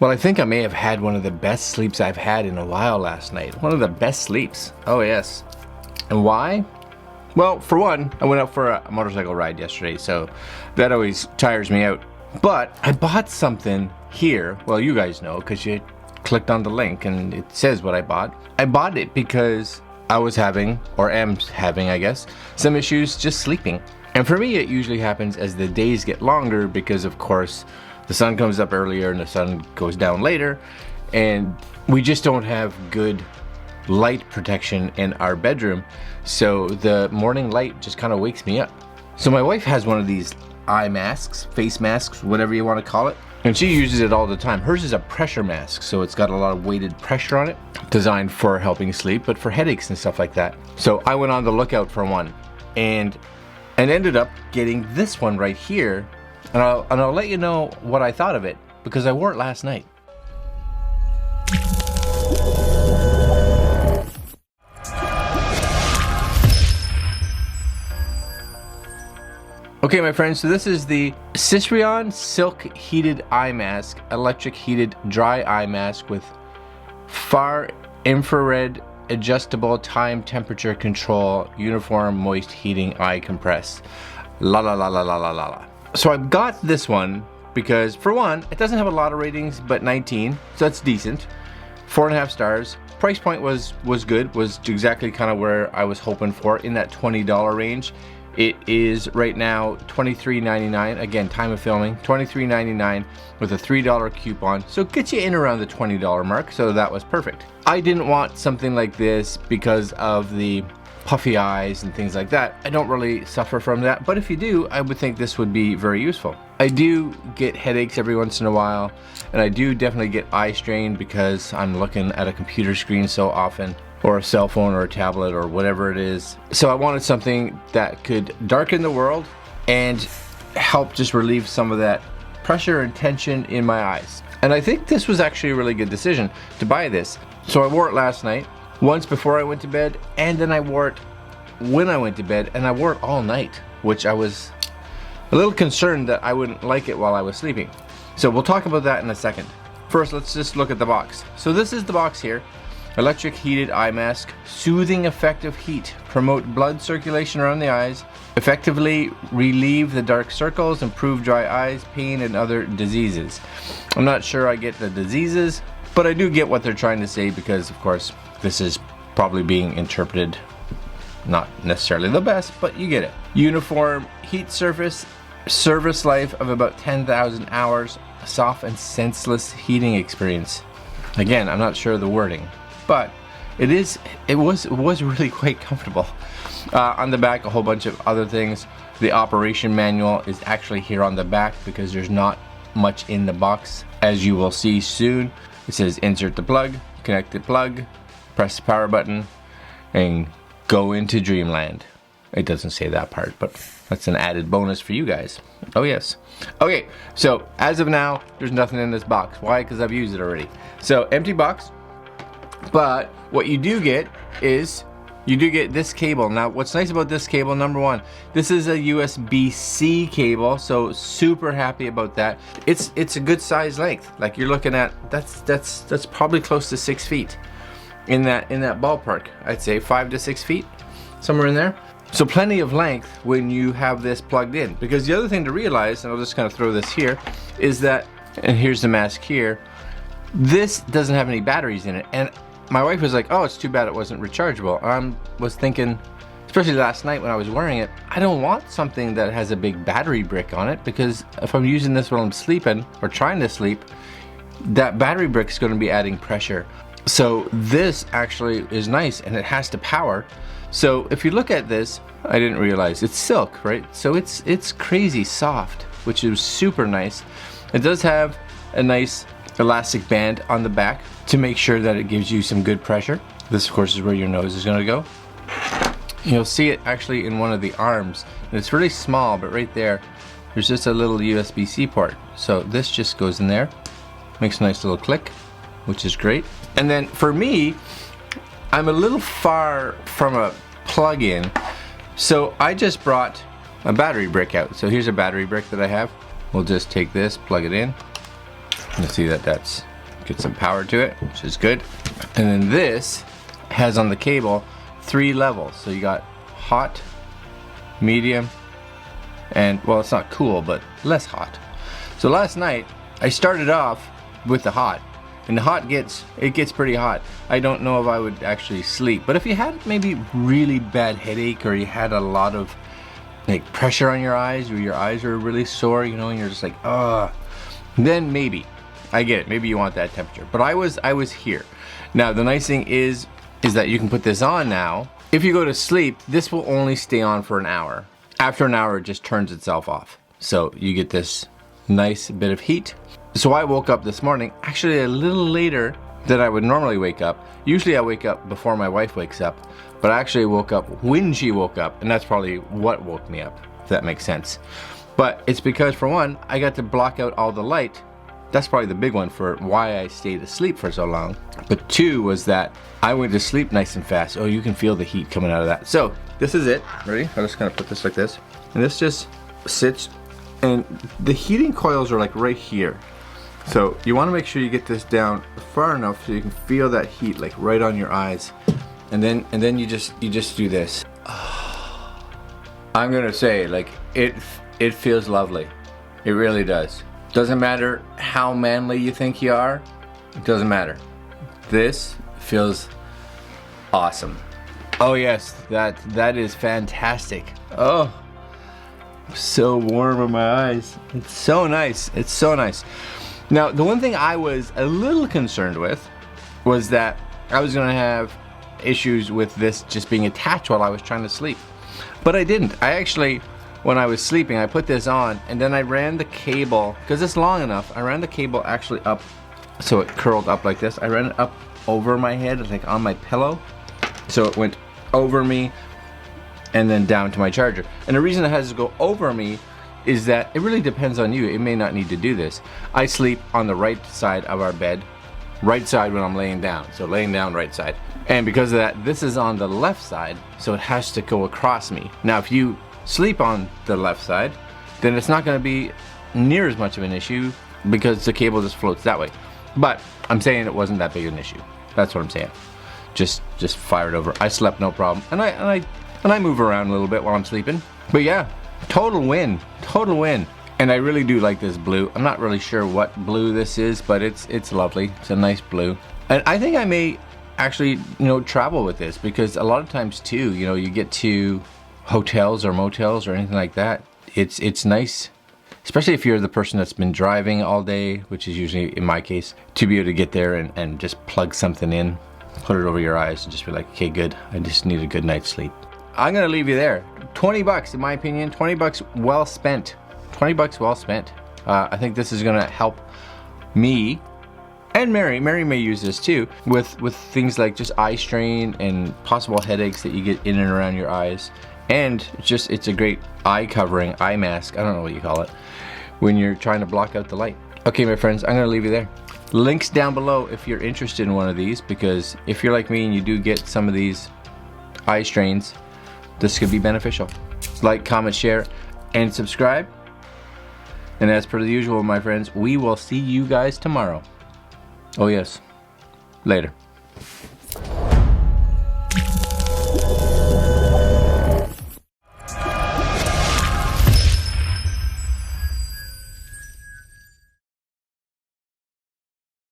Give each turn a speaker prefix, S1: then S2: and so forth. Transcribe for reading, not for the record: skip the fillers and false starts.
S1: Well, I think I may have had one of the best sleeps I've had in a while last night. One of the best sleeps. Oh yes. And why? Well, for one, I went out for a motorcycle ride yesterday, so that always tires me out. But I bought something here. Well, you guys know because you clicked on the link and it says what I bought. I bought it because I was having, or am having, I guess, some issues just sleeping. And for me, it usually happens as the days get longer because, of course, the sun comes up earlier and the sun goes down later, and we just don't have good light protection in our bedroom, so the morning light just kind of wakes me up. So my wife has one of these eye masks, face masks, whatever you want to call it, and she uses it all the time. Hers is a pressure mask, so it's got a lot of weighted pressure on it, designed for helping sleep, but for headaches and stuff like that. So I went on the lookout for one and ended up getting this one right here. And I'll let you know what I thought of it because I wore it last night. Okay, my friends, so this is the Sysrion Silk Heated Eye Mask, Electric Heated Dry Eye Mask with far infrared adjustable time temperature control, uniform moist heating eye compress. La la la la la la la la. So I got this one because, for one, it doesn't have a lot of ratings, but 19, so that's decent. 4.5 stars. Price point was good, was exactly kind of where I was hoping for, in that $20 range. It is right now $23.99. Again, time of filming, $23.99 with a $3 coupon. So it gets you in around the $20 mark, so that was perfect. I didn't want something like this because of the puffy eyes and things like that. I don't really suffer from that, but if you do, I would think this would be very useful. I do get headaches every once in a while, and I do definitely get eye strain because I'm looking at a computer screen so often, or a cell phone or a tablet or whatever it is. So I wanted something that could darken the world and help just relieve some of that pressure and tension in my eyes. And I think this was actually a really good decision to buy this. So I wore it last night, once before I went to bed, and then I wore it when I went to bed, and I wore it all night, which I was a little concerned that I wouldn't like it while I was sleeping. So we'll talk about that in a second. First, let's just look at the box. So this is the box here. Electric heated eye mask, soothing effect of heat, promote blood circulation around the eyes, effectively relieve the dark circles, improve dry eyes, pain, and other diseases. I'm not sure I get the diseases, but I do get what they're trying to say because, of course, this is probably being interpreted not necessarily the best, but you get it. Uniform heat surface, service life of about 10,000 hours, a soft and senseless heating experience. Again, I'm not sure of the wording, but it was really quite comfortable. On the back, a whole bunch of other things. The operation manual is actually here on the back because there's not much in the box, as you will see soon. It says insert the plug, connect the plug, press the power button, and go into dreamland. It doesn't say that part, but that's an added bonus for you guys. Oh yes. Okay, so as of now, there's nothing in this box. Why? Because I've used it already. So empty box, but what you do get is you do get this cable. Now what's nice about this cable, number one, this is a USB-C cable, so super happy about that. It's a good size length. Like you're looking at, that's probably close to 6 feet in that ballpark. I'd say 5 to 6 feet, somewhere in there. So plenty of length when you have this plugged in. Because the other thing to realize, and I'll just kind of throw this here, is that, and here's the mask here, this doesn't have any batteries in it. And my wife was like, oh, it's too bad it wasn't rechargeable. I was thinking, especially last night when I was wearing it, I don't want something that has a big battery brick on it, because if I'm using this while I'm sleeping or trying to sleep, that battery brick is going to be adding pressure. So this actually is nice, and it has to power. So if you look at this, I didn't realize it's silk, right? So it's crazy soft, which is super nice. It does have a nice elastic band on the back to make sure that it gives you some good pressure. This, of course, is where your nose is going to go. You'll see it actually in one of the arms. And it's really small, but right there, there's just a little USB-C port. So this just goes in there, makes a nice little click, which is great. And then for me, I'm a little far from a plug-in, so I just brought a battery brick out. So here's a battery brick that I have. We'll just take this, plug it in. You'll see that that's get some power to it, which is good. And then this has on the cable 3 levels. So you got hot, medium, and well, it's not cool, but less hot. So last night I started off with the hot, and the hot gets pretty hot. I don't know if I would actually sleep, but if you had maybe really bad headache, or you had a lot of like pressure on your eyes, or your eyes are really sore, you know, and you're just like, then maybe, I get it, maybe you want that temperature. But I was here. Now the nice thing is that you can put this on now. If you go to sleep, this will only stay on for an hour. After an hour, it just turns itself off. So you get this nice bit of heat. So I woke up this morning, actually a little later than I would normally wake up. Usually I wake up before my wife wakes up, but I actually woke up when she woke up, and that's probably what woke me up, if that makes sense. But it's because, for one, I got to block out all the light. That's probably the big one for why I stayed asleep for so long. But 2 was that I went to sleep nice and fast. Oh, you can feel the heat coming out of that. So this is it. Ready? I'm just gonna put this like this. And this just sits, and the heating coils are like right here. So you want to make sure you get this down far enough so you can feel that heat like right on your eyes. And then you just do this. I'm gonna say, like, it feels lovely. It really does. Doesn't matter how manly you think you are. It doesn't matter. This feels awesome. Oh yes, that is fantastic. Oh, so warm in my eyes. It's so nice. It's so nice. Now, the one thing I was a little concerned with was that I was gonna have issues with this just being attached while I was trying to sleep. But I didn't. I actually, when I was sleeping, I put this on, and then I ran the cable, because it's long enough, I ran the cable actually up, so it curled up like this. I ran it up over my head, like on my pillow. So it went over me, and then down to my charger. And the reason it has to go over me is that it really depends on you. It may not need to do this. I sleep on the right side of our bed, right side when I'm laying down. So laying down, right side. And because of that, this is on the left side, so it has to go across me. Now, if you sleep on the left side, then it's not gonna be near as much of an issue because the cable just floats that way. But I'm saying it wasn't that big an issue. That's what I'm saying. Just fire it over. I slept no problem. And I move around a little bit while I'm sleeping. But yeah, total win. Total win. And I really do like this blue. I'm not really sure what blue this is, but it's lovely. It's a nice blue. And I think I may actually, travel with this, because a lot of times too, you get to hotels or motels or anything like that. It's nice, especially if you're the person that's been driving all day, which is usually in my case, to be able to get there and just plug something in, put it over your eyes, and just be like, okay, good. I just need a good night's sleep. I'm gonna leave you there. 20 bucks, in my opinion. 20 bucks well spent. 20 bucks well spent. I think this is gonna help me and Mary. Mary may use this too with things like just eye strain and possible headaches that you get in and around your eyes. And it's a great eye covering, eye mask, I don't know what you call it, when you're trying to block out the light. Okay, my friends, I'm gonna leave you there. Links down below if you're interested in one of these, because if you're like me and you do get some of these eye strains, this could be beneficial. Like, comment, share, and subscribe. And as per the usual, my friends, we will see you guys tomorrow. Oh yes, later.